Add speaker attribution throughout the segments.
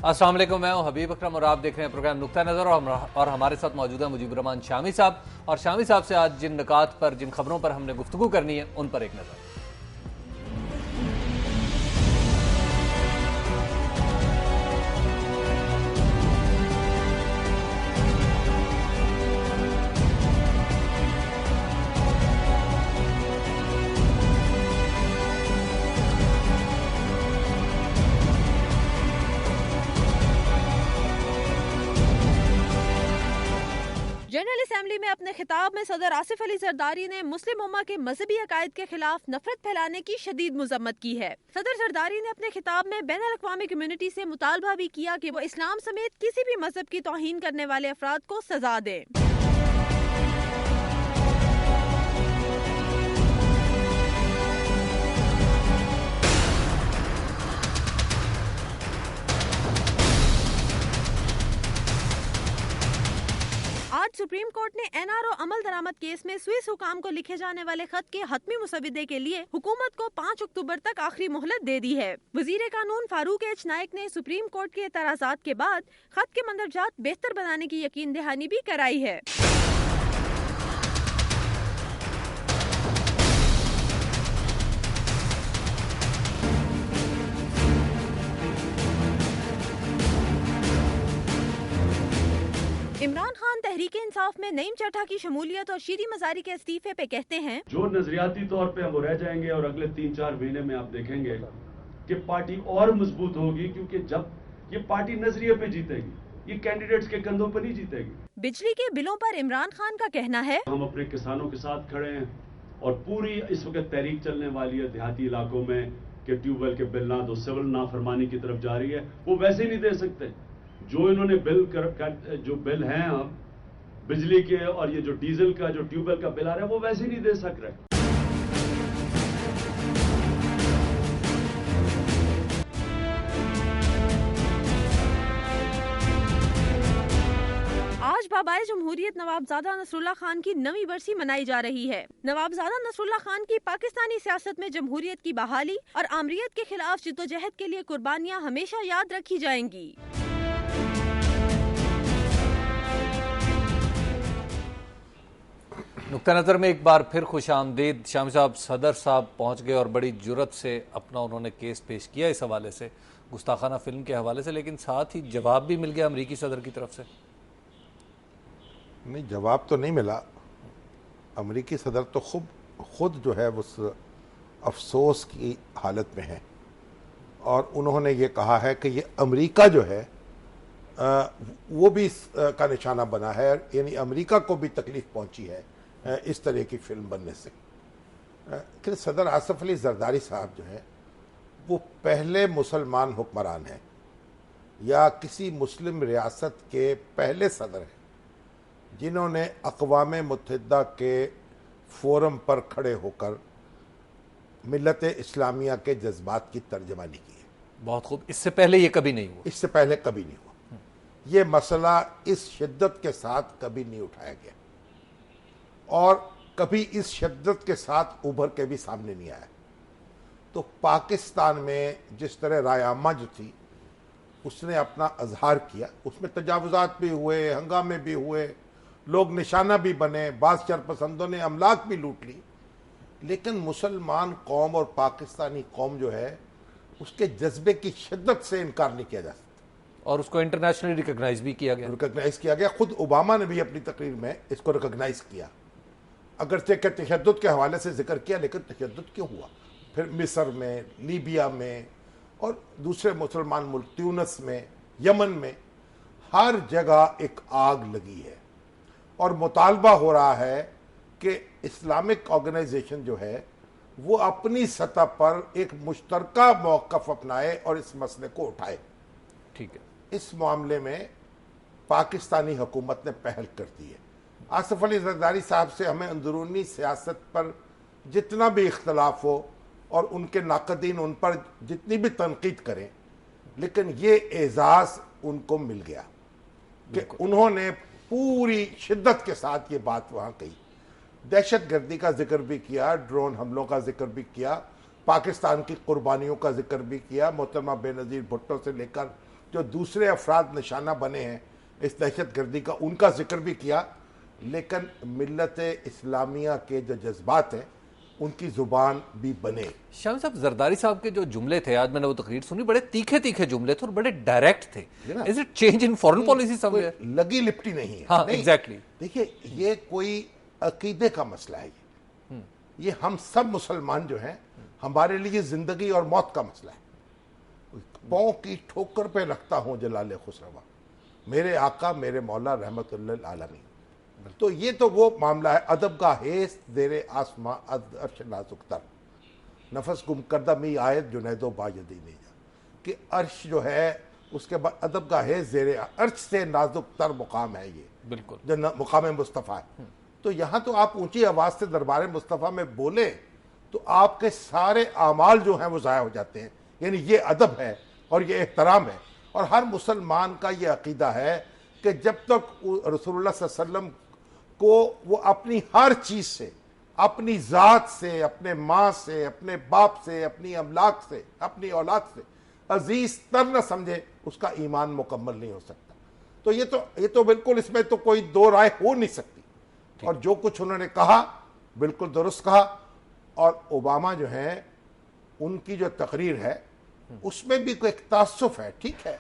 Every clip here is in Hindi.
Speaker 1: अस्सलाम वालेकुम, मैं हूं हबीब अकरम और आप देख रहे हैं प्रोग्राम नुक्ता नज़र। और हमारे साथ मौजूद है मुजीबुर रहमान शामी साहब। और शामी साहब से आज जिन निकात पर, जिन खबरों पर हमने गुफ्तगू करनी है, उन पर एक नज़र।
Speaker 2: जनरल असेंबली में अपने खिताब में सदर आसिफ अली जरदारी ने मुस्लिम उम्मा के मजहबी अकायद के खिलाफ नफरत फैलाने की शदीद मजम्मत की है। सदर जरदारी ने अपने खिताब में बैनुल अक़वामी कम्युनिटी से मुतालबा भी किया कि वो इस्लाम समेत किसी भी मजहब की तौहीन करने वाले अफराद को सजा दें। आज सुप्रीम कोर्ट ने एनआरओ अमल दरामद केस में स्विस हुकाम को लिखे जाने वाले खत के हतमी मुसविदे के लिए हुकूमत को 5 अक्टूबर तक आखिरी मोहलत दे दी है। वजीर कानून फारूक एच नाइक ने सुप्रीम कोर्ट के एतराजात के बाद खत के मंदरजात बेहतर बनाने की यकीन दहानी भी कराई है। इमरान खान तहरीक इंसाफ में नईम चड्ढा की शमूलियत और शीरी मजारी के इस्तीफे पे कहते हैं,
Speaker 3: जो नजरियाती तौर पे हम रह जाएंगे और अगले 3-4 महीने में आप देखेंगे कि पार्टी और मजबूत होगी, क्योंकि जब ये पार्टी नजरिए पे जीतेगी, ये कैंडिडेट्स के कंधों पर नहीं जीतेगी।
Speaker 2: बिजली के बिलों पर इमरान खान का कहना है,
Speaker 3: हम अपने किसानों के साथ खड़े हैं और पूरी इस वक्त तहरीक चलने वाली है देहाती इलाकों में कि ट्यूबवेल के बिल ना दो, सिविल नाफरमानी की तरफ जा रही है। वो वैसे ही नहीं दे सकते। जो इन्होंने जो बिल हैं अब बिजली के और ये जो डीजल का, जो ट्यूबवेल का बिल आ रहा है, वो वैसे ही नहीं दे सक रहे।
Speaker 2: आज बाबाए जमहूरियत नवाबजादा नसरुल्लाह खान की 9वीं बरसी मनाई जा रही है। नवाबजादा नसरुल्लाह खान की पाकिस्तानी सियासत में जमहूरियत की बहाली और आमरीत के खिलाफ जिद्दोजहद के लिए कुर्बानियां हमेशा याद रखी जाएंगी।
Speaker 1: नुक्ता नज़र में एक बार फिर खुश आमदीद। शामी साहब, सदर साहब पहुँच गए और बड़ी जुर्रत से अपना उन्होंने केस पेश किया इस हवाले से, गुस्ताखाना फिल्म के हवाले से, लेकिन साथ ही जवाब भी मिल गया अमरीकी सदर की तरफ से।
Speaker 4: नहीं, जवाब तो नहीं मिला। अमरीकी सदर तो खुद जो है उस अफसोस की हालत में है और उन्होंने ये कहा है कि ये अमरीका जो है वो भी का निशाना बना है, यानी अमरीका को भी तकलीफ पहुंची है इस तरह की फिल्म बनने से। लेकिन सदर आसिफ अली जरदारी साहब जो है वो पहले मुसलमान हुक्मरान हैं या किसी मुस्लिम रियासत के पहले सदर हैं जिन्होंने अक़वाम मुत्तहिदा के फोरम पर खड़े होकर मिल्लत इस्लामिया के जज्बात की तर्जमानी की है।
Speaker 1: बहुत खूब। इससे पहले ये कभी नहीं हुआ।
Speaker 4: इससे पहले कभी नहीं हुआ। ये मसला इस शिद्दत के साथ कभी नहीं उठाया गया और कभी इस शिद्दत के साथ उभर के भी सामने नहीं आया। तो पाकिस्तान में जिस तरह राय आमा जो थी उसने अपना अजहार किया, उसमें तजावुजात भी हुए, हंगामे भी हुए, लोग निशाना भी बने, बाज़ शरपसंदों ने अमलाक भी लूट ली, लेकिन मुसलमान कौम और पाकिस्तानी कौम जो है उसके जज्बे की शिद्दत से इनकार नहीं किया जा सकता
Speaker 1: और उसको इंटरनेशनली रिकॉग्नाइज भी किया गया।
Speaker 4: रिकॉग्नाइज किया गया। खुद ओबामा ने भी अपनी तकरीर में इसको रिकॉग्नाइज किया, अगरचे के तशद्दुद के हवाले से जिक्र किया, लेकिन तशद्दुद क्यों हुआ? फिर मिस्र में, लीबिया में और दूसरे मुसलमान मुल्क, ट्यूनिस में, यमन में, हर जगह एक आग लगी है और मुतालबा हो रहा है कि इस्लामिक ऑर्गेनाइजेशन जो है वो अपनी सतह पर एक मुश्तरका मौक़िफ़ अपनाए और इस मसले को उठाए।
Speaker 1: ठीक है।
Speaker 4: इस मामले में पाकिस्तानी हुकूमत ने पहल कर दी है। आसिफ अली जरदारी साहब से हमें अंदरूनी सियासत पर जितना भी इख्तलाफ हो और उनके नाक़दीन उन पर जितनी भी तनकीद करें, लेकिन ये एजाज़ उनको मिल गया कि उन्होंने पूरी शिद्दत के साथ ये बात वहाँ कही। दहशत गर्दी का जिक्र भी किया, ड्रोन हमलों का जिक्र भी किया, पाकिस्तान की कुर्बानियों का जिक्र भी किया, मोहतरमा बेनज़ीर भुट्टो से लेकर जो दूसरे अफराद निशाना बने हैं इस दहशतगर्दी का, उनका जिक्र भी किया, लेकिन मिल्लत इस्लामिया के जो जज्बात हैं उनकी जुबान भी बने।
Speaker 1: शामी साहब, जरदारी साहब के जो जुमले थे, आज मैंने वो तकरीर सुनी, बड़े तीखे तीखे जुमले थे और बड़े डायरेक्ट थे। Is it change in foreign policy somewhere?
Speaker 4: लगी लिपटी नहीं है।
Speaker 1: हाँ, एग्जैक्टली।
Speaker 4: देखिए, ये कोई अकीदे का मसला है। ये हम सब मुसलमान जो हैं, हमारे लिए जिंदगी और मौत का मसला है। पाँव की ठोकर पे रखता हूं जलाले खुसरवा, मेरे आका मेरे मौला रहमतुल्लिल आलमीन। तो ये तो वो मामला है। अदब का हेस देरे आसमां अर्श नाजुक तर, नफस गुम करदा मी आयत जुनैदो बायदी नहीं जा, कि अर्श जो है उसके बाद अदब का हेस देरे अर्श से नाजुक तर मुकाम है ये,
Speaker 1: बिल्कुल,
Speaker 4: जो मुकाम मुस्तफ़ा है। तो यहाँ तो आप ऊंची आवाज से दरबार मुस्तफ़ा में बोले तो आपके सारे आमाल जो हैं वो ज़ाया हो जाते हैं। यानी ये अदब है और ये एहतराम है। और हर मुसलमान का ये अकीदा है कि जब तक रसूलुल्लाह सल्लल्लाहु अलैहि वसल्लम को वो अपनी हर चीज़ से, अपनी ज़ात से, अपने माँ से, अपने बाप से, अपनी अमलाक से, अपनी औलाद से अजीज तर न समझे, उसका ईमान मुकम्मल नहीं हो सकता। तो ये तो बिल्कुल, इसमें तो कोई दो राय हो नहीं सकती। और जो कुछ उन्होंने कहा बिल्कुल दुरुस्त कहा। और ओबामा जो है, उनकी जो तकरीर है उसमें भी कोई एक तासुफ है, ठीक है,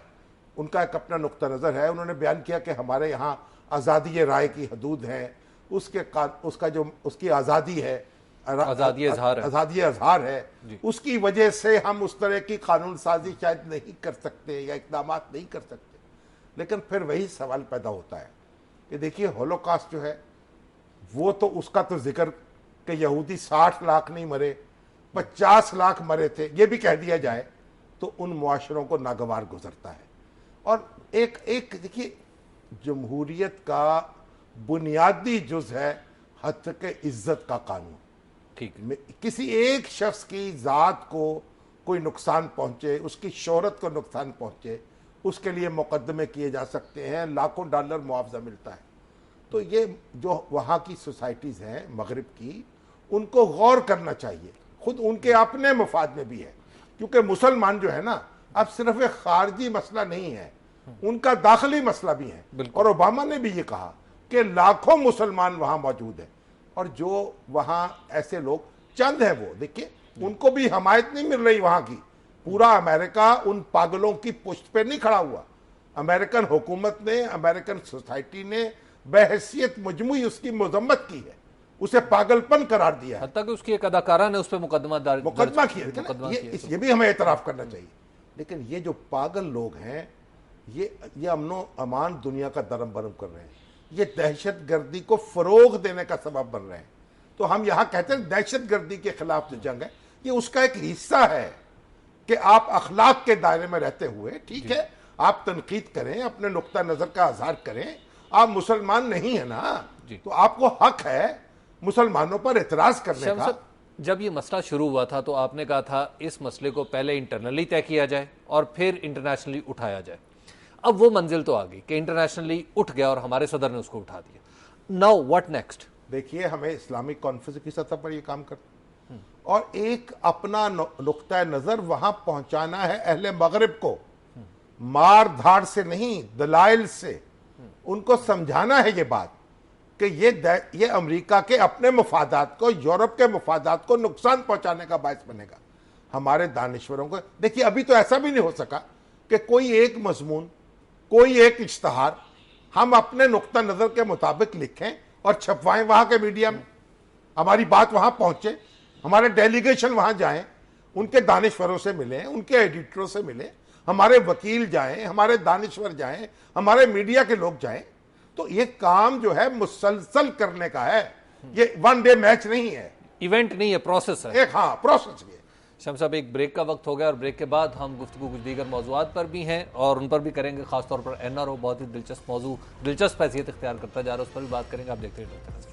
Speaker 4: उनका एक अपना नुक्ता नज़र है। उन्होंने बयान किया कि हमारे यहाँ आज़ादी राय की हदूद है, उसका जो उसकी आज़ादी है, आज़ादी अजहार है, उसकी वजह से हम उस तरह की कानून साजी शायद नहीं कर सकते या इक़दाम नहीं कर सकते। लेकिन फिर वही सवाल पैदा होता है कि देखिए, होलोकॉस्ट जो है वो तो उसका तो जिक्र कि यहूदी 60 लाख नहीं मरे, 50 लाख मरे थे, ये भी कह दिया जाए तो उन मुआशरों को नागवार गुजरता है। और एक देखिए, जमहूरियत का बुनियादी जुज है हत्क इज्जत का कानून।
Speaker 1: ठीक,
Speaker 4: किसी एक शख्स की ज़ात को कोई नुकसान पहुंचे, उसकी शोहरत को नुकसान पहुंचे, उसके लिए मुकदमे किए जा सकते हैं, लाखों डॉलर मुआवजा मिलता है। तो ये जो वहाँ की सोसाइटीज़ हैं मगरिब की, उनको गौर करना चाहिए। खुद उनके अपने मफाद में भी है, क्योंकि मुसलमान जो है ना, अब सिर्फ एक खारजी मसला नहीं है, उनका दाखिली मसला भी है। और ओबामा ने भी ये कहा कि लाखों मुसलमान वहाँ मौजूद हैं, और जो वहाँ ऐसे लोग चंद हैं, वो देखिए उनको भी हमायत नहीं मिल रही वहाँ की। पूरा अमेरिका उन पागलों की पुष्ट पे नहीं खड़ा हुआ। अमेरिकन हुकूमत ने, अमेरिकन सोसाइटी ने बहैसियत मजमुई उसकी मजम्मत की है, उसे पागलपन करार दिया है।
Speaker 1: हत्ता कि उसकी एक अदाकारा ने उस पर मुकदमा
Speaker 4: किया। ये भी हमें एतराफ करना चाहिए। लेकिन ये जो पागल लोग हैं, ये अमनो अमान दुनिया का दरम बरम कर रहे हैं, ये दहशत गर्दी को फरोग देने का सबब बन रहे हैं। तो हम यहाँ कहते हैं दहशत गर्दी के खिलाफ जो जंग है, ये उसका एक हिस्सा है कि आप अखलाक के दायरे में रहते हुए, ठीक है, आप तनकीद करें, अपने नुक्ता नजर का इजहार करें। आप मुसलमान नहीं है ना, तो आपको हक है मुसलमानों पर एतराज करने का।
Speaker 1: जब ये मसला शुरू हुआ था तो आपने कहा था इस मसले को पहले इंटरनली तय किया जाए और फिर इंटरनेशनली उठाया जाए। अब वो मंजिल तो आ गई कि इंटरनेशनली उठ गया और हमारे सदर ने उसको उठा दिया। Now what next?
Speaker 4: देखिए, हमें इस्लामिक कॉन्फ्रेंस की सतह पर ये काम करना और एक अपना नुक्ता नजर वहां पहुंचाना है अहले मगरिब को, मार धाड़ से नहीं, दलाइल से उनको समझाना है ये बात कि ये अमेरिका के अपने मफादात को, यूरोप के मफादात को नुकसान पहुंचाने का बायस बनेगा। हमारे दानिश्वरों को देखिए, अभी तो ऐसा भी नहीं हो सका कि कोई एक मजमून, कोई एक इश्तहार हम अपने नुक्ता नजर के मुताबिक लिखें और छपवाएं वहां के मीडिया में, हमारी बात वहां पहुंचे, हमारे डेलीगेशन वहां जाएं, उनके दानिश्वरों से मिलें, उनके एडिटरों से मिलें, हमारे वकील जाएं, हमारे दानिश्वर जाएं, हमारे मीडिया के लोग जाएं। तो ये काम जो है मुसलसल करने का है, ये वन डे मैच नहीं है,
Speaker 1: इवेंट नहीं है, प्रोसेस है।
Speaker 4: एक प्रोसेस है।
Speaker 1: शम्स साहब, एक ब्रेक का वक्त हो गया और ब्रेक के बाद हम गुफ्तगू कुछ दीगर मौजूआत पर भी हैं और उन पर भी करेंगे। खासतौर पर एनआरओ बहुत ही दिलचस्प मौजू, दिलचस्प हैसियत इख्तियार करता जा रहा है, उस पर भी बात करेंगे। आप देखते रहिए।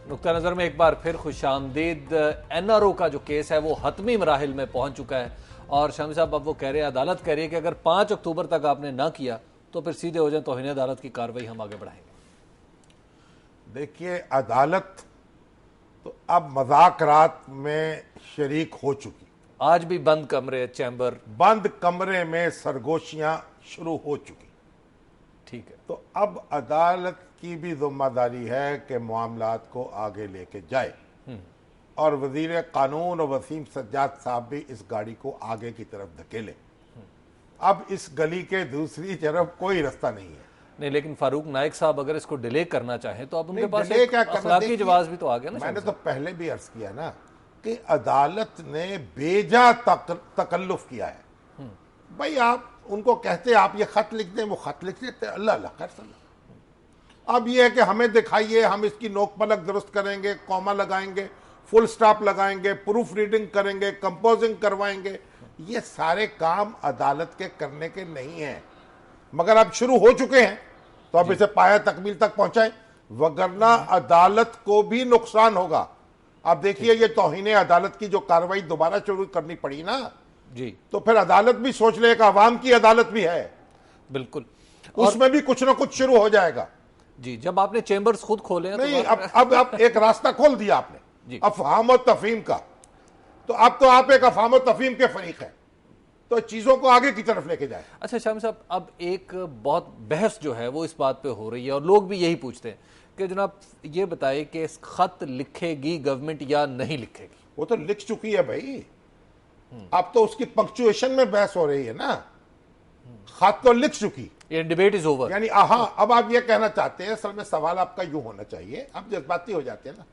Speaker 1: नुक्ता नज़र में एक बार फिर खुशामदीद। एनआरओ का जो केस है वो हतमी मराहिल में पहुंच चुका है और शामी साहब अब वो कह रहे हैं, अदालत कह रही है कि अगर 5 अक्टूबर तक आपने ना किया तो फिर सीधे हो जाए तौहीन अदालत की कार्रवाई हम आगे बढ़ाएंगे।
Speaker 4: देखिए, अदालत तो अब मज़ाकरात में शरीक हो चुकी।
Speaker 1: आज भी बंद कमरे, चैम्बर,
Speaker 4: बंद कमरे में सरगोशियां शुरू हो चुकी।
Speaker 1: ठीक है।
Speaker 4: तो अब अदालत की भी जिम्मेदारी है कि मामलात को आगे लेके जाए और वजीर कानून और वसीम सज्जाद साहब भी इस गाड़ी को आगे की तरफ धकेले। अब इस गली के दूसरी तरफ कोई रास्ता नहीं है।
Speaker 1: नहीं, लेकिन फारूक नाइक साहब अगर इसको डिले करना चाहें तो अब उनके पास
Speaker 4: डिले
Speaker 1: एक
Speaker 4: क्या करना?
Speaker 1: अखलाकी जवाब भी तो आ गया ना।
Speaker 4: मैंने तो पहले भी अर्ज किया ना कि अदालत ने बेजा तकल्लुफ किया है। भाई आप उनको कहते आप ये खत लिख दें, वो खत लिख देते, अल्लाह अल्लाह खैर सल्लाह। अब ये है कि हमें दिखाइए, हम इसकी नोक पलक दुरुस्त करेंगे, कॉमा लगाएंगे, फुल स्टॉप लगाएंगे, प्रूफ रीडिंग करेंगे, कंपोजिंग करवाएंगे। ये सारे काम अदालत के करने के नहीं हैं, मगर अब शुरू हो चुके हैं तो अब इसे पाया तकमील तक पहुंचाएं, वगरना अदालत को भी नुकसान होगा। अब देखिए, ये तौहीन अदालत की जो कार्रवाई दोबारा शुरू करनी पड़ी ना
Speaker 1: जी,
Speaker 4: तो फिर अदालत भी सोच ले कि अवाम की अदालत भी है,
Speaker 1: बिल्कुल,
Speaker 4: उसमें भी कुछ ना कुछ शुरू हो जाएगा।
Speaker 1: जी, जब आपने चेंबर्स खुद खोले हैं
Speaker 4: नहीं,
Speaker 1: तो
Speaker 4: अब एक रास्ता खोल दिया आपने
Speaker 1: जी।
Speaker 4: अफहाम और तफहीम का, तो अब तो आप एक अफहाम और तफहीम के फरीक हैं, तो चीजों को आगे की तरफ लेके जाए।
Speaker 1: अच्छा शामी साहब, अब एक बहुत बहस जो है वो इस बात पे हो रही है और लोग भी यही पूछते हैं कि जनाब ये बताइए कि खत लिखेगी गवर्नमेंट या नहीं लिखेगी?
Speaker 4: वो तो लिख चुकी है भाई, अब तो उसकी पंक्चुएशन में बहस हो रही है ना। खत तो लिख चुकी,
Speaker 1: ये डिबेट इज ओवर।
Speaker 4: यानी हाँ, अब आप ये कहना चाहते हैं, असल में सवाल आपका यूं होना चाहिए, आप जज्बाती हो जाते हैं ना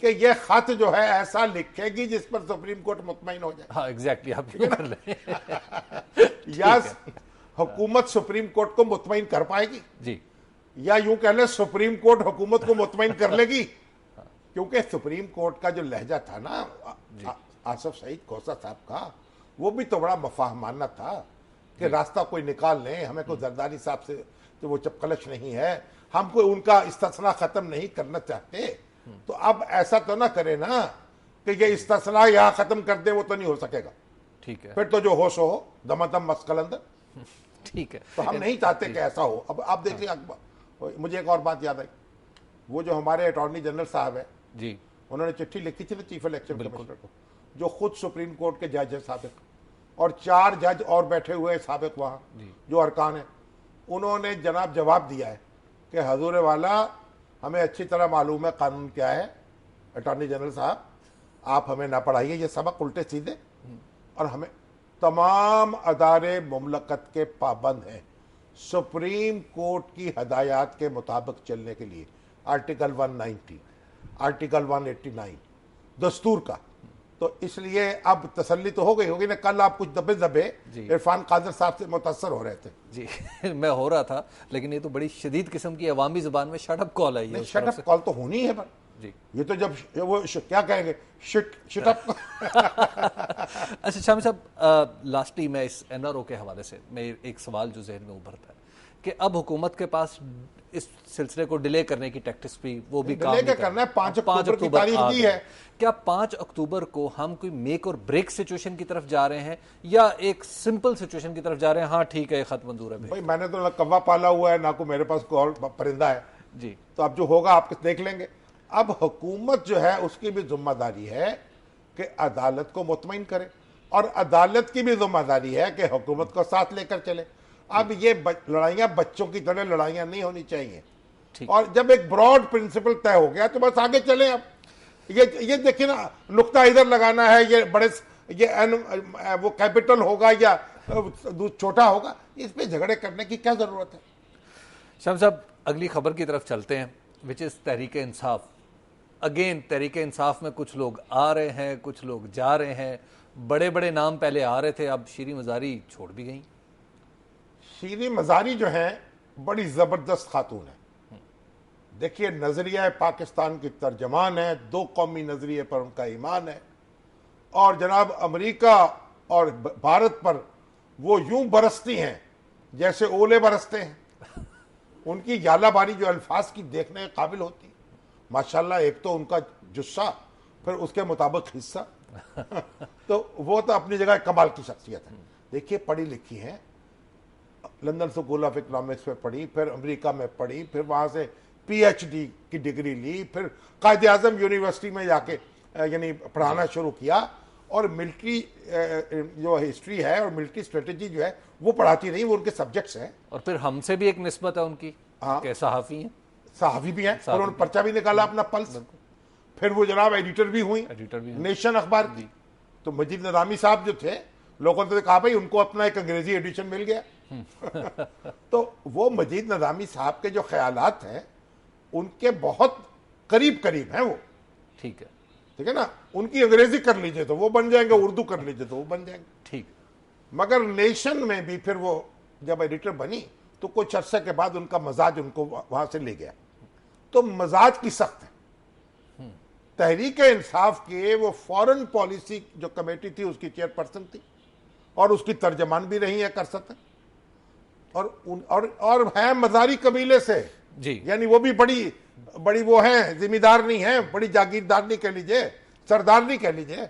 Speaker 4: कि ये खत जो है ऐसा लिखेगी जिस पर सुप्रीम कोर्ट मुतमईन हो जाए।
Speaker 1: हाँ एग्जैक्टली, आप यूं कर लें।
Speaker 4: या हुकूमत सुप्रीम कोर्ट को मुतमईन कर पाएगी
Speaker 1: जी,
Speaker 4: या यूं कह ले सुप्रीम कोर्ट हुकूमत को मुतमईन कर लेगी। क्योंकि सुप्रीम कोर्ट का जो लहजा था ना आसफ सईद खोसा साहब का, वो भी तो बड़ा मफाहमाना था कि रास्ता कोई निकाल लें, हमें कोई जरदारी साहब से तो वो चपकलश नहीं है, हम कोई उनका इस्तिस्ना खत्म नहीं करना चाहते। तो अब ऐसा तो ना करे ना कि ये इस्तिस्ना यहां खत्म कर दे, वो तो नहीं हो सकेगा।
Speaker 1: ठीक है,
Speaker 4: फिर तो जो होश हो दमादम मस्कल अंदर।
Speaker 1: ठीक है,
Speaker 4: तो हम नहीं चाहते कि ऐसा हो। अब आप देखिए अकबर, मुझे एक और बात याद आई, वो जो हमारे अटॉर्नी जनरल साहब है
Speaker 1: जी,
Speaker 4: उन्होंने चिट्ठी लिखी थी ना चीफ इलेक्शन कमिश्नर को, जो खुद सुप्रीम कोर्ट के जज है साबिक, और 4 जज और बैठे हुए हैं साबिक वहाँ जो अरकान है। उन्होंने जनाब जवाब दिया है कि हजूर वाला, हमें अच्छी तरह मालूम है कानून क्या है, अटॉर्नी जनरल साहब आप हमें ना पढ़ाइए ये सबक उल्टे सीधे, और हमें तमाम अदारे मुमलकत के पाबंद हैं सुप्रीम कोर्ट की हदायत के मुताबिक चलने के लिए। आर्टिकल 190, आर्टिकल 189 दस्तूर का। तो इसलिए अब तसल्ली तो हो गई होगी ना। कल आप कुछ दबे दबे इरफान कादर साहब से मुतासर हो रहे थे।
Speaker 1: जी मैं हो रहा था, लेकिन ये तो बड़ी शदीद किस्म की अवामी जुबान में शटअप कॉल आई है।
Speaker 4: शटअप कॉल तो होनी है पर
Speaker 1: जी,
Speaker 4: ये तो जब वो क्या कहेंगे, शिटअप।
Speaker 1: अच्छा शामी साहब, लास्टली मैं इस एनआरओ के हवाले से मैं एक सवाल जो जहन में उभरता है कि अब हुकूमत के पास इस सिलसिले को डिले करने की टैक्टिस भी वो भी काम
Speaker 4: डिले करना है। 5 अक्टूबर की तारीख दी है।
Speaker 1: क्या 5 अक्टूबर को हम कोई मेक और ब्रेक सिचुएशन की तरफ जा रहे हैं या एक सिंपल सिचुएशन की तरफ जा रहे हैं? हाँ ठीक है, खत मंजूर है
Speaker 4: भाई, मैंने तो ना कौवा पाला हुआ है ना को मेरे पास कोई और परिंदा है
Speaker 1: जी,
Speaker 4: तो अब जो होगा आप देख लेंगे। अब हुकूमत जो है उसकी भी जिम्मेदारी है कि अदालत को मुतमईन करे, और अदालत की भी जिम्मेदारी है कि हुकूमत को साथ लेकर चले। अब ये लड़ाइयां बच्चों की तरह लड़ाइयां नहीं होनी चाहिए, और जब एक ब्रॉड प्रिंसिपल तय हो गया तो बस आगे चले। अब ये देखिए ना, नुक्ता इधर लगाना है, ये बड़े ये वो कैपिटल होगा या छोटा होगा, इस पे झगड़े करने की क्या जरूरत है।
Speaker 1: शाम साहब अगली खबर की तरफ चलते हैं, which is Tehreek Insaf. Again Tehreek Insaf में कुछ लोग आ रहे हैं, कुछ लोग जा रहे हैं। बड़े बड़े नाम पहले आ रहे थे, अब शीरी मजारी छोड़ भी गई।
Speaker 4: शीरी मजारी जो है बड़ी जबरदस्त खातून है। देखिए, नजरिया पाकिस्तान की तर्जमान है, 2 कौमी नजरिए पर उनका ईमान है, और जनाब अमेरिका और भारत पर वो यूं बरसती हैं जैसे ओले बरसते हैं। उनकी यालाबारी जो अल्फाज की देखने के काबिल होती है माशाल्लाह। एक तो उनका जुस्सा, फिर उसके मुताबिक हिस्सा। तो वो तो अपनी जगह कमाल की शख्सियत है। देखिए, पढ़ी लिखी है, लंदन स्कूल ऑफ इकोनॉमिक्स में पढ़ी, फिर अमेरिका में पढ़ी, फिर वहाँ से पीएचडी की डिग्री ली, फिर कायदे आजम यूनिवर्सिटी में जाके यानी पढ़ाना शुरू किया, और मिलिट्री जो हिस्ट्री है और मिलिट्री स्ट्रेटेजी जो है वो पढ़ाती रही, वो उनके सब्जेक्ट्स हैं।
Speaker 1: और फिर हमसे भी एक निस्बत है उनकी,
Speaker 4: हाँ,
Speaker 1: के सहाफ़ी हैं,
Speaker 4: सहाफ़ी भी हैं, और उन्होंने पर्चा भी निकाला अपना पल्स। फिर वो जनाब एडिटर भी हुई नेशन अखबार की। तो मजीद नदामी साहब जो थे, लोगों ने कहा भाई उनको अपना एक अंग्रेजी एडिशन मिल गया। तो वो मजीद नदामी साहब के जो ख्यालात हैं उनके बहुत करीब करीब हैं वो।
Speaker 1: ठीक है,
Speaker 4: ठीक है ना, उनकी अंग्रेजी कर लीजिए तो वो बन जाएंगे, उर्दू कर लीजिए तो वो बन जाएंगे।
Speaker 1: ठीक।
Speaker 4: मगर नेशन में भी फिर वो जब एडिटर बनी तो कुछ अरसे के बाद उनका मजाज उनको वहां से ले गया। तो मजाज की सख्त है। तहरीक इंसाफ के वो फॉरेन पॉलिसी जो कमेटी थी उसकी चेयरपर्सन थी, और उसकी तर्जमान भी रही है कर सकते, और है मज़ारी कबीले से
Speaker 1: जी,
Speaker 4: यानी वो भी बड़ी बड़ी वो है, जिम्मेदार नहीं है, बड़ी जागीरदार नहीं कह लीजिए, सरदार नहीं कह लीजिए।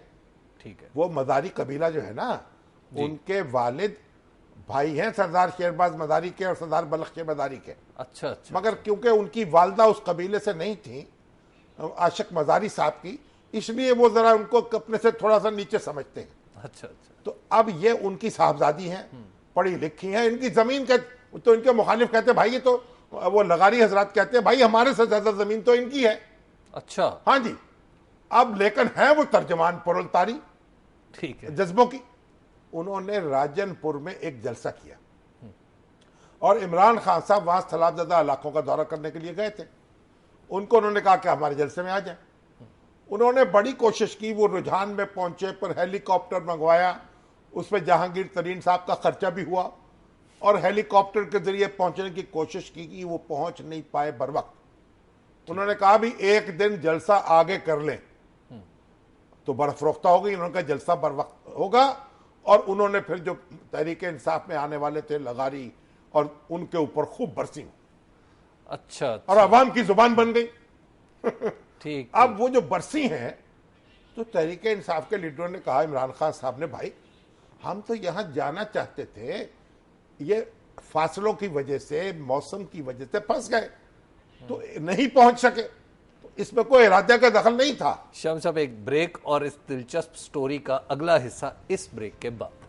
Speaker 1: ठीक है।
Speaker 4: वो मज़ारी कबीला जो है ना, उनके वालिद भाई हैं सरदार शेरबाज मदारी के और सरदार बलख मदारी के।
Speaker 1: अच्छा अच्छा।
Speaker 4: मगर क्योंकि उनकी वालदा उस कबीले से नहीं थी, आशिक मज़ारी साहब की, इसलिए वो जरा उनको अपने से थोड़ा सा नीचे समझते हैं।
Speaker 1: अच्छा अच्छा।
Speaker 4: तो अब ये उनकी साहबजादी हैं, पढ़ी लिखी हैं, इनकी जमीन का तो इनके मुखालिफ कहते हैं भाई ये तो, वो लगारी हजरात कहते हैं भाई हमारे से ज्यादा जमीन तो इनकी है।
Speaker 1: अच्छा।
Speaker 4: हाँ जी। अब लेकिन है वो तर्जमान पुरलतारी,
Speaker 1: ठीक है,
Speaker 4: जज्बों की। उन्होंने राजनपुर में एक जलसा किया और इमरान खान साहब वहां सलाबजदा इलाकों का दौरा करने के लिए गए थे। उनको उन्होंने कहा कि हमारे जलसे में आ जाए। उन्होंने बड़ी कोशिश की, वो रुझान में पहुंचे, पर हेलीकॉप्टर मंगवाया, उसमें जहांगीर तरीन साहब का खर्चा भी हुआ, और हेलीकॉप्टर के जरिए पहुंचने की कोशिश की कि वो पहुंच नहीं पाए बर वक्त। उन्होंने कहा भी एक दिन जलसा आगे कर लें तो बर्फरोख्ता हो गई। उन्होंने कहा जलसा बर वक्त होगा, और उन्होंने फिर जो तहरीक इंसाफ में आने वाले थे लगारी, और उनके ऊपर खूब बरसी
Speaker 1: अच्छा,
Speaker 4: और अवाम की जुबान बन गई।
Speaker 1: ठीक।
Speaker 4: अब वो जो बरसी हैं, तो तहरीक इंसाफ के लीडरों ने कहा इमरान खान साहब ने, भाई हम तो यहां जाना चाहते थे, ये फासलों की वजह से, मौसम की वजह से फंस गए, तो नहीं पहुंच सके, तो इसमें कोई इरादे का दखल नहीं था।
Speaker 1: शाम साहब, एक ब्रेक और इस दिलचस्प स्टोरी का अगला हिस्सा इस ब्रेक के बाद।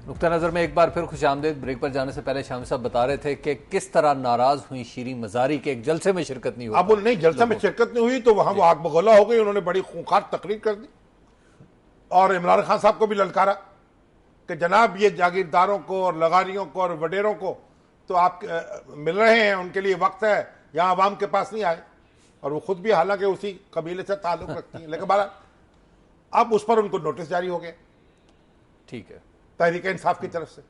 Speaker 1: नुक्ता नजर में एक बार फिर खुशामदीद। ब्रेक पर जाने से पहले शाम साहब बता रहे थे कि किस तरह नाराज हुई शीरी मजारी के एक जलसे में शिरकत नहीं हुई।
Speaker 4: अब नहीं, जलसे में शिरकत नहीं हुई तो वहां वो आग बगोला हो गई। उन्होंने बड़ी खूंखार तकरीर कर दी और इमरान खान साहब को भी ललकारा कि जनाब ये जागीरदारों को और लगारियों को और वडेरों को तो आप मिल रहे हैं, उनके लिए वक्त है, यहाँ आवाम के पास नहीं आए। और वो खुद भी हालांकि उसी कबीले से ताल्लुक रखती हैं, लेकिन बारा अब उस पर उनको नोटिस जारी हो गया, ठीक है, तहरीक इंसाफ की तरफ से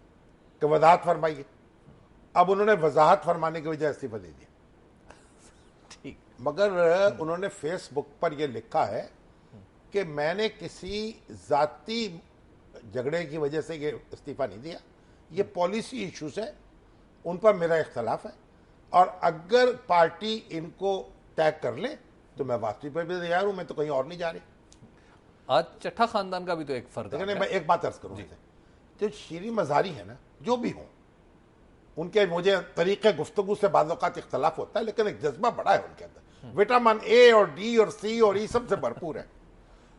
Speaker 4: कि वजाहत फरमाइए। अब उन्होंने वजाहत फरमाने की वजह इस्तीफा दे दिया, ठीक। मगर उन्होंने फेसबुक पर यह लिखा है कि मैंने किसी जाती झगड़े की वजह से ये इस्तीफा नहीं दिया, ये पॉलिसी इश्यूज है, उन पर मेरा इख्तलाफ है, और अगर पार्टी इनको टैग कर ले तो मैं वापसी पर भी तैयार हूं, मैं तो कहीं और नहीं जा रही।
Speaker 1: आज चट्ठा खानदान का भी तो एक फर्क है।
Speaker 4: मैं एक बात अर्ज करूं, जो शीरी मजारी है ना, जो भी हो, उनके मुझे तरीके गुफ्तगू से बाज़ औक़ात इख्तलाफ होता है, लेकिन एक जज्बा बड़ा है उनके अंदर, विटामिन ए और डी और सी और ई सब से भरपूर है।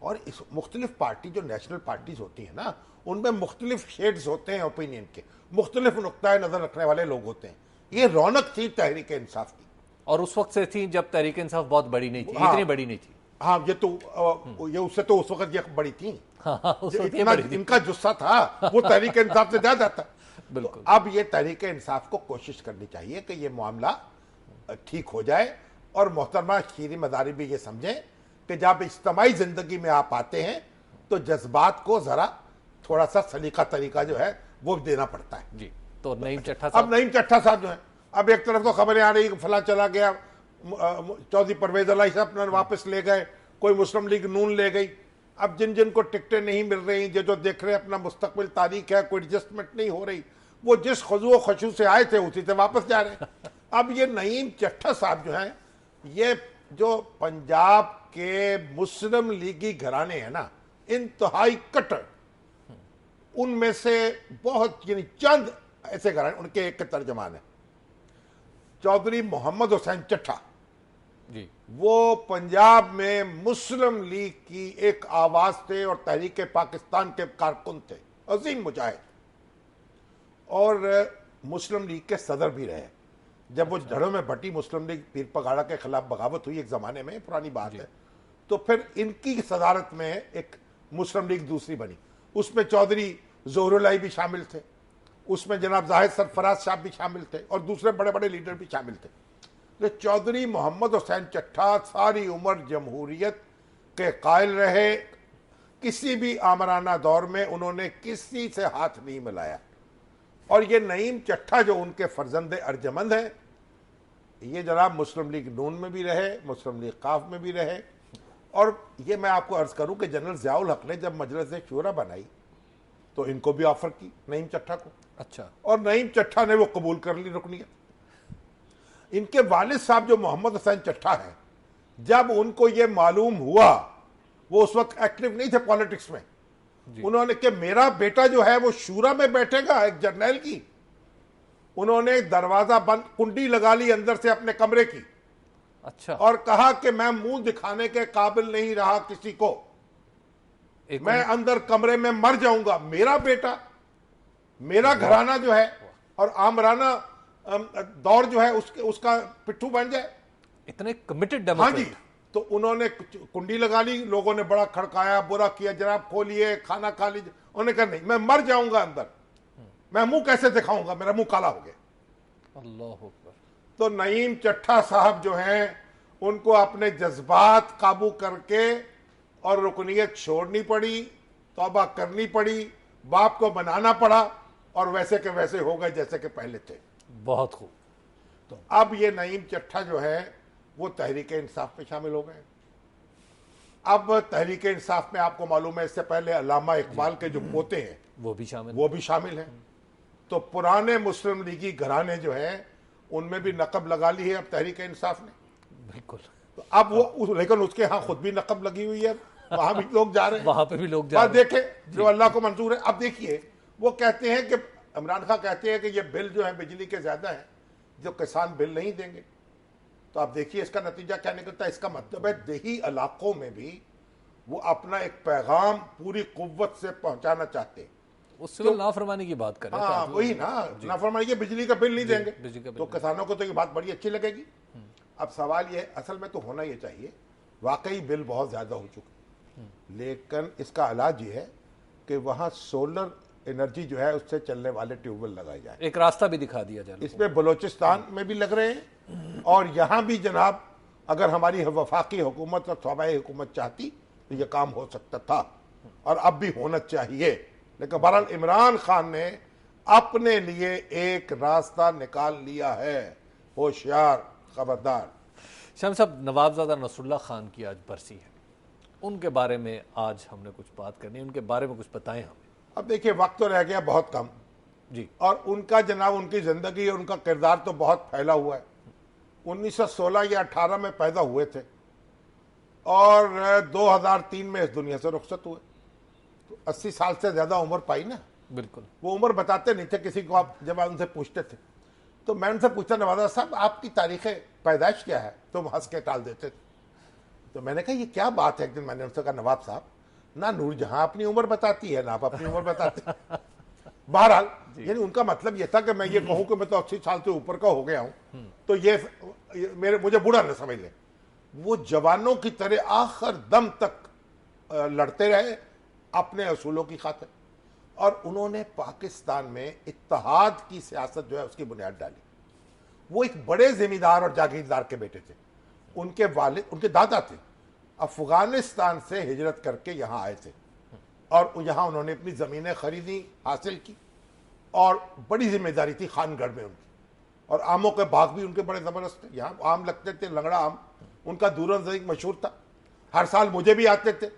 Speaker 4: और इस मुख्तलिफ पार्टी जो नेशनल पार्टीज होती है ना, उनमें मुख्तलिफ शेड्स होते हैं ओपिनियन के, मुख्तलिफ नुक्ता नजर रखने वाले लोग होते हैं। ये रौनक थी तहरीक इंसाफ की, और
Speaker 1: उस वक्त से थी जब तहरीक इंसाफ बहुत बड़ी नहीं थी। हाँ, इतनी बड़ी नहीं थी।
Speaker 4: हाँ, ये उससे तो उस वक्त ये बड़ी थी। हाँ, इतना इनका जुस्सा था वो तहरीक इंसाफ से ज्यादा था। बिल्कुल। तो अब ये तहरीक इंसाफ को कोशिश करनी चाहिए कि ये मामला ठीक हो जाए, और मोहतरमा शीरी मजारी भी ये समझें कि जब इज्तिमाई जिंदगी में आप आते हैं तो जज्बात को जरा थोड़ा सा सलीका तरीका जो है वो देना पड़ता है।
Speaker 1: जी। तो नईम चट्ठा साहब,
Speaker 4: अब नईम चट्ठा साहब जो है, अब एक तरफ तो खबरें आ रही फला चला गया, चौधरी परवेज अलाई साहब अपना वापस ले गए, कोई मुस्लिम लीग नून ले गई। अब जिन जिन को टिकटें नहीं मिल रही, जो देख रहे हैं अपना मुस्तकबिल तारीख है, कोई एडजस्टमेंट नहीं हो रही, वो जिस खुजू खशू से आए थे उसी से वापस जा रहे हैं। अब ये नईम चट्टा साहब जो हैं, ये जो पंजाब के मुस्लिम लीगी घराने हैं ना, इंतहाई कट्टर, उनमें से बहुत यानी चंद ऐसे घराने, उनके एक के तर्जमान है चौधरी मोहम्मद हुसैन चट्टा
Speaker 1: जी।
Speaker 4: वो पंजाब में मुस्लिम लीग की एक आवाज थे और तहरीक पाकिस्तान के कारकुन थे, अजीम मुजाहिद, और मुस्लिम लीग के सदर भी रहे। जब वो जड़ों में भट्टी मुस्लिम लीग पीर पगाड़ा के खिलाफ बगावत हुई एक जमाने में, पुरानी बात है, तो फिर इनकी सदारत में एक मुस्लिम लीग दूसरी बनी। उसमें चौधरी जोहरुल्लाह भी शामिल थे, उसमें जनाब जाहिद सरफराज साहब भी शामिल थे और दूसरे बड़े बड़े लीडर भी शामिल थे। तो चौधरी मोहम्मद हुसैन चट्टा सारी उम्र जमहूरियत के कायल रहे, किसी भी आमराना दौर में उन्होंने किसी से हाथ नहीं मिलाया। और ये नईम चट्टा जो उनके फर्जंदे अर्जमंद हैं, ये जनाब मुस्लिम लीग नून में भी रहे, मुस्लिम लीग काफ में भी रहे। और ये मैं आपको अर्ज करूं कि जनरल ज़ियाउल हक ने जब मजलिस शूरा बनाई तो इनको भी ऑफर की, नईम चट्टा को।
Speaker 1: अच्छा।
Speaker 4: और नईम चट्टा ने वो कबूल कर ली रुकनियत। इनके वालिद साहब जो मोहम्मद हुसैन चट्टा है, जब उनको ये मालूम हुआ, वो उस वक्त एक्टिव नहीं थे पॉलिटिक्स में, उन्होंने कि मेरा बेटा जो है वो शूरा में बैठेगा एक जर्नैल की, उन्होंने दरवाजा बंद, कुंडी लगा ली अंदर से अपने कमरे की।
Speaker 1: अच्छा।
Speaker 4: और कहा कि मैं मुंह दिखाने के काबिल नहीं रहा किसी को, मैं अंदर कमरे में मर जाऊंगा, मेरा बेटा, मेरा घराना जो है और आमराना दौर जो है उसका पिट्ठू बन जाए।
Speaker 1: इतने कमिटेड
Speaker 4: हाँ जी।
Speaker 1: डेमोक्रेट।
Speaker 4: तो उन्होंने कुंडी लगा ली, लोगों ने बड़ा खड़काया, बुरा किया, जनाब खोलिए, खाना खा लीजिए। उन्होंने कहा नहीं, मैं मर जाऊंगा अंदर, मैं मुंह कैसे दिखाऊंगा, मेरा मुंह काला हो गया।
Speaker 1: अल्लाह अकबर।
Speaker 4: तो नईम चट्टा साहब जो हैं, उनको अपने जज्बात काबू करके और रुकनियत छोड़नी पड़ी, तौबा करनी पड़ी, बाप को बनाना पड़ा, और वैसे के वैसे हो गए जैसे के पहले थे।
Speaker 1: बहुत खूब।
Speaker 4: तो अब ये नईम चट्टा जो है वो तहरीक इंसाफ में शामिल हो गए। अब तहरीक इंसाफ में आपको मालूम है, इससे पहले अल्लामा इकबाल के जो पोते हैं
Speaker 1: वो भी शामिल
Speaker 4: हैं। तो पुराने मुस्लिम लीगी घराने जो हैं, उनमें भी नकब लगा ली है अब तहरीक इंसाफ ने।
Speaker 1: बिल्कुल।
Speaker 4: तो अब वो लेकिन उसके यहाँ खुद भी नकब लगी हुई है, वहां भी लोग जा रहे हैं,
Speaker 1: वहां पे भी लोग जा रहे हैं।
Speaker 4: देखें जो अल्लाह को मंजूर है। अब देखिए, वो कहते हैं कि इमरान खान कहते हैं कि ये बिल जो है बिजली के ज्यादा है, जो किसान बिल नहीं देंगे। तो आप देखिए इसका नतीजा क्या निकलता है। इसका मतलब है देही इलाकों में भी वो अपना एक पैगाम पूरी कुव्वत से पहुंचाना चाहते हैं।
Speaker 1: वो सिविल नाफरमानी की बात कर रहे थे।
Speaker 4: हाँ वही ना, नाफरमानी के बिजली का बिल नहीं देंगे, तो किसानों को तो ये बात बड़ी अच्छी लगेगी। अब सवाल ये है, असल में तो होना ये चाहिए, वाकई बिल बहुत ज्यादा हो चुका, लेकिन इसका इलाज ये है कि वहां सोलर एनर्जी जो है उससे चलने वाले ट्यूबवेल लगाए जाए।
Speaker 1: एक रास्ता भी दिखा दिया जाए।
Speaker 4: इसमें बलोचिस्तान में भी लग रहे हैं, और यहां भी जनाब अगर हमारी वफाकी हुकूमत और सूबाई हुकूमत चाहती तो यह काम हो सकता था, और अब भी होना चाहिए। लेकिन बहरहाल इमरान खान ने अपने लिए एक रास्ता निकाल लिया है। होशियार, खबरदार।
Speaker 1: शम्स साहब, नवाबजादा नसरुल्लाह खान की आज बरसी है, उनके बारे में आज हमने कुछ बात करनी है, उनके बारे में कुछ बताएं हमें।
Speaker 4: अब देखिए, वक्त तो रह गया बहुत कम
Speaker 1: जी,
Speaker 4: और उनका जनाब उनकी जिंदगी और उनका किरदार तो बहुत फैला हुआ है। 1916 या 18 में पैदा हुए थे और 2003 में इस दुनिया से रुखसत हुए। तो 80 साल से ज्यादा उम्र पाई ना।
Speaker 1: बिल्कुल।
Speaker 4: वो उम्र बताते नहीं थे किसी को, आप जब उनसे पूछते थे तो मैं उनसे पूछता, नवाजा साहब आपकी तारीख पैदाइश क्या है? तो वो हंस के टाल देते थे। तो मैंने कहा ये क्या बात है? एक दिन मैंने उनसे कहा, नवाब साहब ना नूरजहां अपनी उम्र बताती है ना आप अपनी उम्र बताते। बहरहाल यानी उनका मतलब ये था कि मैं ये कहूं कि मैं तो 80 साल से ऊपर का हो गया हूं, तो ये मुझे बुरा न समझ ले। वो जवानों की तरह आखिर दम तक लड़ते रहे अपने असूलों की खातिर, और उन्होंने पाकिस्तान में इत्तेहाद की सियासत जो है उसकी बुनियाद डाली। वो एक बड़े जिम्मेदार और जागीरदार के बेटे थे। उनके वालिद, उनके दादा थे, अफगानिस्तान से हिजरत करके यहाँ आए थे और यहाँ उन्होंने अपनी ज़मीनें खरीदी, हासिल की, और बड़ी जिम्मेदारी थी खानगढ़ में उनकी। और आमों के बाग भी उनके बड़े ज़बरदस्त थे, यहाँ आम लगते थे, लंगड़ा आम उनका दूरंदज़ मशहूर था। हर साल मुझे भी आते थे।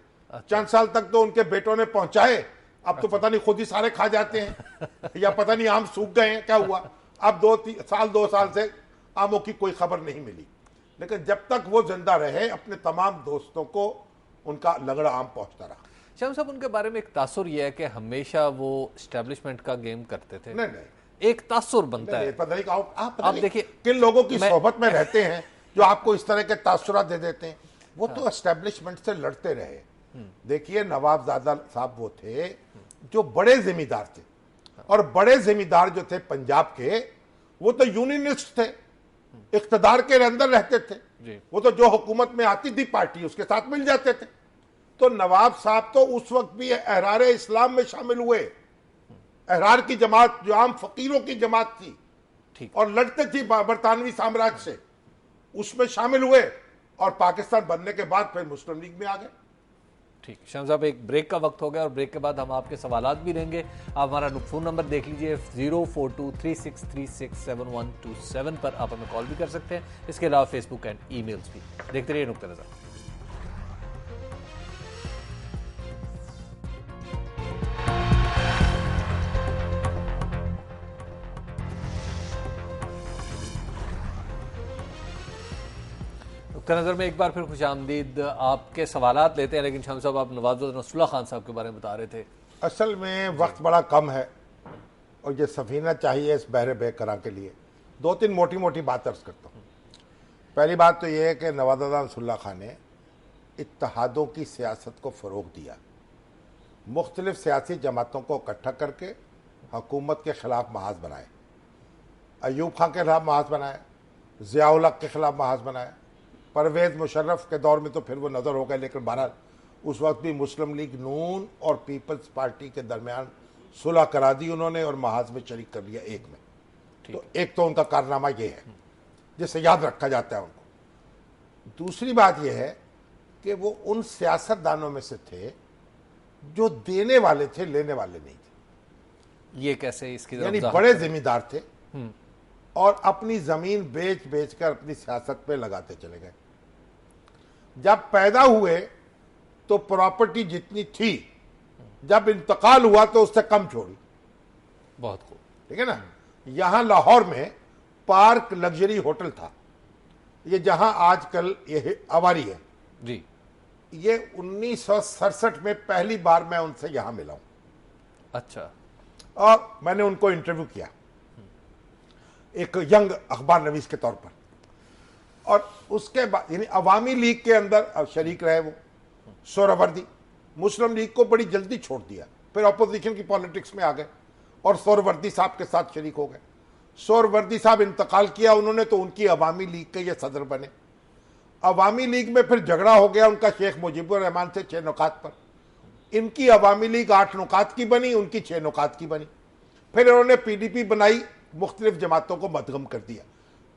Speaker 4: चंद साल तक तो उनके बेटों ने पहुंचाए, अब तो पता नहीं खुद ही सारे खा जाते हैं या पता नहीं आम सूख गए हैं, क्या हुआ। अब 2 साल से आमों की कोई खबर नहीं मिली। लेकिन जब तक वो जिंदा रहे अपने तमाम दोस्तों को उनका लगड़ा आम पहुंचता रहा।
Speaker 1: शाम साहब, उनके बारे में एक तासुर यह है कि हमेशा वो स्टैब्लिशमेंट का गेम करते थे।
Speaker 4: नहीं,
Speaker 1: एक तासुर बनता है।
Speaker 4: पता नहीं
Speaker 1: आप देखिए
Speaker 4: किन लोगों की सोहबत में रहते हैं जो आपको इस तरह के तासुरात दे देते हैं। वो तो एस्टेब्लिशमेंट से लड़ते रहे। देखिए, नवाबजादा साहब वो थे जो बड़े जिम्मेदार थे, और बड़े जिम्मेदार जो थे पंजाब के, वो तो यूनियनिस्ट थे, इख्तदार के अंदर रहते थे। वो तो जो हुकूमत में आती थी पार्टी उसके साथ मिल जाते थे। तो नवाब साहब तो उस वक्त भी अहरार इस्लाम में शामिल हुए। अहरार की जमात जो आम फकीरों की जमात थी और लड़ते थी बरतानवी साम्राज्य से, उसमें शामिल हुए, और पाकिस्तान बनने के बाद फिर मुस्लिम लीग में आ गए।
Speaker 1: ठीक, शाम साहब, एक ब्रेक का वक्त हो गया और ब्रेक के बाद हम आपके सवालात भी लेंगे। आप हमारा फोन नंबर देख लीजिए 04236367127 पर आप हमें कॉल भी कर सकते हैं। इसके अलावा फेसबुक एंड ईमेल्स भी। देखते रहिए नुक्ता नज़र। नज़र में एक बार फिर खुशामदीद। आपके सवालात लेते हैं, लेकिन शाम साहब, आप नवाजुद्दीन नसरुल्लाह खान साहब के बारे में बता रहे थे।
Speaker 4: असल में वक्त बड़ा कम है और ये सफीना चाहिए इस बहरे बेकरां के लिए। दो तीन मोटी मोटी बात अर्ज करता हूँ। पहली बात तो ये है कि नवाजुद्दीन नसरुल्लाह खान ने इत्तेहादों की सियासत को फ़रोग़ दिया। मुख्तलिफ सियासी जमातों को इकट्ठा करके हुकूमत के ख़िलाफ़ महाज बनाए। अयूब खान के खिलाफ महाज बनाए, ज़ियाउल हक के खिलाफ महाज बनाए। परवेज़ मुशर्रफ के दौर में तो फिर वो नज़र हो गए, लेकिन बहरहाल उस वक्त भी मुस्लिम लीग नून और पीपल्स पार्टी के दरमियान सुलह करा दी उन्होंने और महाज में शरीक कर लिया एक में। तो एक तो उनका कारनामा ये है जिसे याद रखा जाता है उनको। दूसरी बात यह है कि वो उन सियासतदानों में से थे जो देने वाले थे, लेने वाले नहीं थे।
Speaker 1: ये कैसे? इसकी
Speaker 4: यानी बड़े जिम्मेदार थे और अपनी जमीन बेच बेच कर अपनी सियासत पे लगाते चले गए। जब पैदा हुए तो प्रॉपर्टी जितनी थी, जब इंतकाल हुआ तो उससे कम छोड़ी।
Speaker 1: बहुत खूब,
Speaker 4: ठीक है ना। यहां लाहौर में पार्क लग्जरी होटल था, ये जहां आजकल ये अवारी है
Speaker 1: जी।
Speaker 4: ये 1967 में पहली बार मैं उनसे यहां मिला हूं।
Speaker 1: अच्छा।
Speaker 4: और मैंने उनको इंटरव्यू किया एक यंग अखबार नवीस के तौर पर, और उसके बाद यानी अवामी लीग के अंदर शरीक रहे वो। सोहरावर्दी मुस्लिम लीग को बड़ी जल्दी छोड़ दिया, फिर अपोजिशन की पॉलिटिक्स में आ गए और सोहरावर्दी साहब के साथ शरीक हो गए। सोहरावर्दी साहब इंतकाल किया उन्होंने तो उनकी अवामी लीग के ये सदर बने। अवामी लीग में फिर झगड़ा हो गया उनका शेख मुजीबुर रहमान से 6 नुकात पर। इनकी अवामी लीग 8 नुकात की बनी, उनकी 6 नुकात की बनी। फिर उन्होंने पीडीपी बनाई, मुख्तलिफ जमातों को मदगम कर दिया।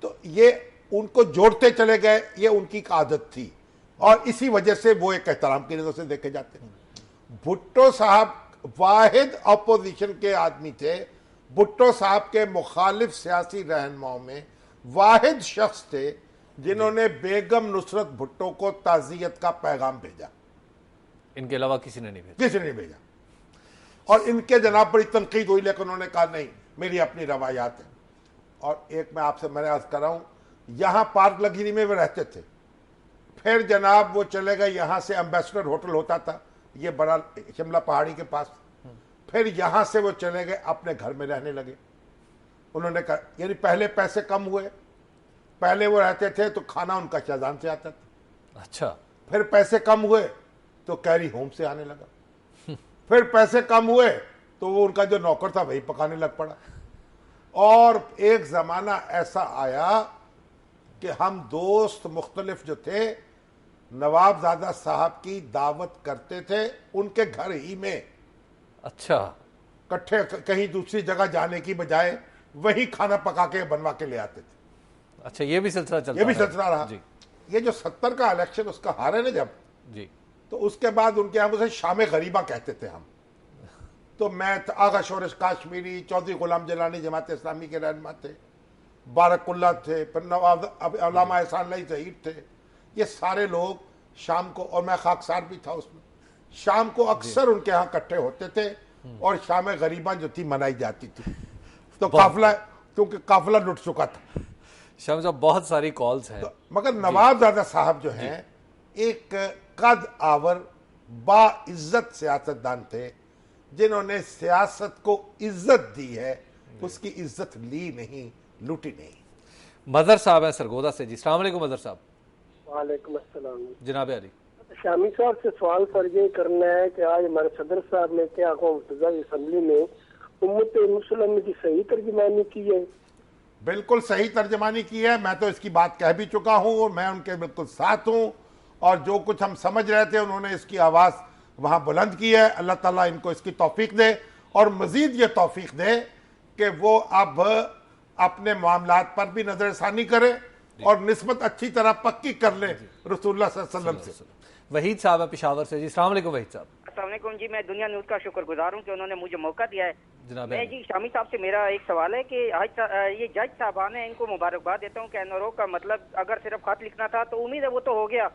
Speaker 4: तो ये उनको जोड़ते चले गए, ये उनकी आदत थी और इसी वजह से वो एक एहतराम की नजर से देखे जाते हैं। भुट्टो साहब वाहिद अपोजिशन के आदमी थे। भुट्टो साहब के मुखालिफ सियासी रहनुमाओं में वाहिद शख्स थे जिन्होंने बेगम नुसरत भुट्टो को ताज़ियत का पैगाम भेजा।
Speaker 1: इनके अलावा किसी ने नहीं भेजा।
Speaker 4: किसी ने नहीं भेजा। और इनके जनाब बड़ी तनकीद हुई, लेकिन उन्होंने कहा नहीं, मेरी अपनी रवायात है। और एक मैं आपसे मैंने अर्ज कर रहा हूं, यहां पार्क लग्जरी में वे रहते थे। फिर जनाब वो चले गए, यहां से एम्बेसडर होटल होता था, ये बड़ा शिमला पहाड़ी के पास। फिर यहां से वो चले गए, अपने घर में रहने लगे। उन्होंने कहा, यानी पहले पैसे कम हुए, पहले वो रहते थे तो खाना उनका शाहजहां से आता था।
Speaker 1: अच्छा।
Speaker 4: फिर पैसे कम हुए तो कैरी होम से आने लगा। फिर पैसे कम हुए तो वो उनका जो नौकर था वही पकाने लग पड़ा। और एक जमाना ऐसा आया कि हम दोस्त मुख्तलिफ जो थे नवाबजादा साहब की दावत करते थे उनके घर ही में।
Speaker 1: अच्छा।
Speaker 4: इकट्ठे कहीं दूसरी जगह जाने की बजाय वही खाना पका के बनवा के ले आते थे।
Speaker 1: अच्छा, ये भी सिलसिला चलता,
Speaker 4: ये भी सिलसिला रहा
Speaker 1: जी।
Speaker 4: ये जो 70 का इलेक्शन उसका हारे ना जब
Speaker 1: जी, तो
Speaker 4: उसके बाद उनके यहाँ उसे शाम गरीबा कहते थे हम। तो मैं आगा शोरश काश्मीरी, चौधरी गुलाम जलानी जमात इस्लामी के रहनुमा थे, बारकुल्ला थे, फिर नवाब अल्लामा एहसान लाई ज़हीर थे। ये सारे लोग शाम को, और मैं खाकसार भी था उसमें, शाम को अक्सर उनके यहाँ इकट्ठे होते थे और शाम गरीबा जो थी मनाई जाती थी। तो काफिला, क्योंकि काफिला लुट चुका था।
Speaker 1: शामिल साहब बहुत सारी कॉल्स हैं।
Speaker 4: तो मगर नवाबजादा साहब जो हैं एक कद आवर बाइज्जत सियासतदान थे, जिन्होंने सियासत को इज्जत दी है, उसकी इज्जत ली नहीं, लूटी नहीं।
Speaker 1: मदर साहब हैं सरगोदा से जी। अस्सलाम वालेकुम मदर साहब।
Speaker 5: वालेकुम अस्सलाम।
Speaker 1: जनाब अली
Speaker 5: शामी साहब से सवाल सर ये करना है कि आज हमारे सदर साहब ने क्या कौम असम्बली में उम्मत मुसलमान की सही तर्जुमानी की है?
Speaker 4: बिल्कुल सही तर्जमानी की है। मैं तो इसकी बात कह भी चुका हूं और मैं उनके बिल्कुल साथ हूं, और जो कुछ हम समझ रहे थे उन्होंने इसकी आवाज़ वहां बुलंद की है। अल्लाह ताला इनको इसकी तौफीक दे और मजीद ये तौफीक दे कि वो अब अपने मामलात पर भी नजरसानी करे और निस्बत अच्छी तरह पक्की कर ले रसूलुल्लाह सल्लल्लाहु अलैहि वसल्लम से।
Speaker 1: वहीद साहब है पेशावर से जी। अस्सलाम वालेकुम वहीद साहब।
Speaker 6: अस्सलाम वालेकुम जी। मैं दुनिया न्यूज़ का शुक्रगुजार हूँ कि उन्होंने मुझे मौका दिया है।
Speaker 1: जनाब
Speaker 6: मैं जी शामी साहब से मेरा एक सवाल है कि आज ये जज साहबान है, इनको मुबारकबाद देता हूँ कि एनआरओ का मतलब अगर सिर्फ खत लिखना था तो उम्मीद है वो तो हो गया,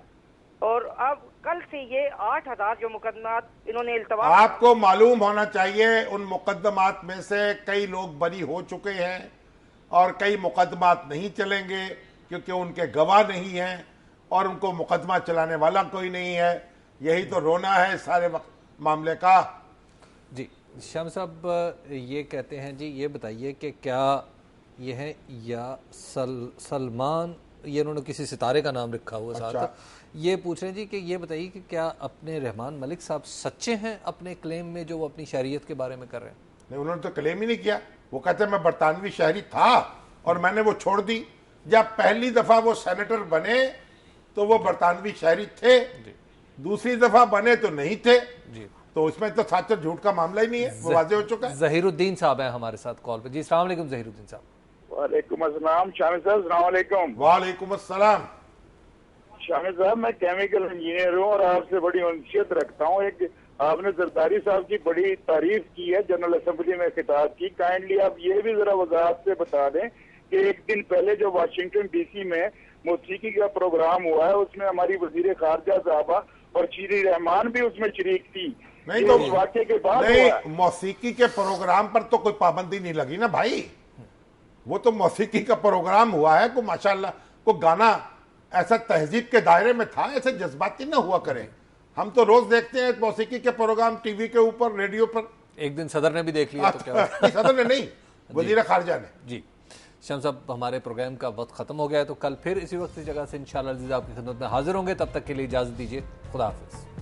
Speaker 6: और अब कल से ये 8000 जो मुकदमात इन्होंने इल्तवा।
Speaker 4: आपको मालूम होना चाहिए उन मुकदमात में से कई लोग बरी हो चुके हैं और कई मुकदमात नहीं चलेंगे क्योंकि उनके गवाह नहीं हैं और उनको मुकदमा चलाने वाला कोई नहीं है। यही तो रोना है सारे मामले का।
Speaker 1: जी शाम साहब ये कहते हैं जी, ये बताइए कि क्या ये है या सलमान, ये उन्होंने किसी सितारे का नाम रखा हुआ साथ।
Speaker 4: अच्छा।
Speaker 1: ये पूछ रहे हैं जी कि ये बताइए कि क्या अपने रहमान मलिक साहब सच्चे हैं अपने क्लेम में जो वो अपनी शहरियत के बारे में कर रहे हैं?
Speaker 4: नहीं, उन्होंने तो क्लेम ही नहीं किया। वो कहते मैं बरतानवी शहरी था और मैंने वो छोड़ दी। जब पहली दफा वो सेनेटर बने तो वो बरतानवी शहरी थे, दूसरी दफा बने तो नहीं थे
Speaker 1: जी।
Speaker 4: तो उसमें तो सच और झूठ का मामला ही नहीं है, वो वाज़ेह हो चुका है।
Speaker 1: जहीरुद्दीन साहब हैं हमारे साथ कॉल पे जी। अस्सलाम वालेकुम जहीरुद्दीन साहब।
Speaker 7: वालेकुम अस्सलाम शामिद साहब। अस्सलाम वालेकुम।
Speaker 4: वालेकुम अस्सलाम।
Speaker 7: शामिद साहब मैं केमिकल इंजीनियर हूँ और आपसे बड़ी उनसियत रखता हूँ। एक आपने जरदारी साहब की बड़ी तारीफ की है जनरल असेंबली में खिताब की। काइंडली आप ये भी जरा वजाहत से बता दें कि एक दिन पहले जो वाशिंगटन डीसी में मौसीकी का प्रोग्राम हुआ है उसमें हमारी वजीर खारजा साहबा और चीरी रहमान भी उसमें शरीक थी।
Speaker 4: नहीं तो
Speaker 7: वाक़े के बाद
Speaker 4: नहीं, मौसीकी के प्रोग्राम पर तो कोई पाबंदी नहीं लगी ना भाई। वो तो मौसीकी का प्रोग्राम हुआ है, को माशाल्लाह को गाना ऐसा तहजीब के दायरे में था, ऐसे जज्बाती ना हुआ करे। हम तो रोज देखते हैं मौसीकी के प्रोग्राम टीवी के ऊपर, रेडियो पर।
Speaker 1: एक दिन सदर ने भी देख लिया तो क्या?
Speaker 4: सदर ने नहीं, वजीर खारजा ने।
Speaker 1: जी शम साहब, हमारे प्रोग्राम का वक्त खत्म हो गया है, तो कल फिर इसी वक्त इस जगह से इंशाल्लाह अज़ीज़ आपकी खिदमत में हाजिर होंगे। तब तक के लिए इजाज़त दीजिए। खुदा हाफिज़।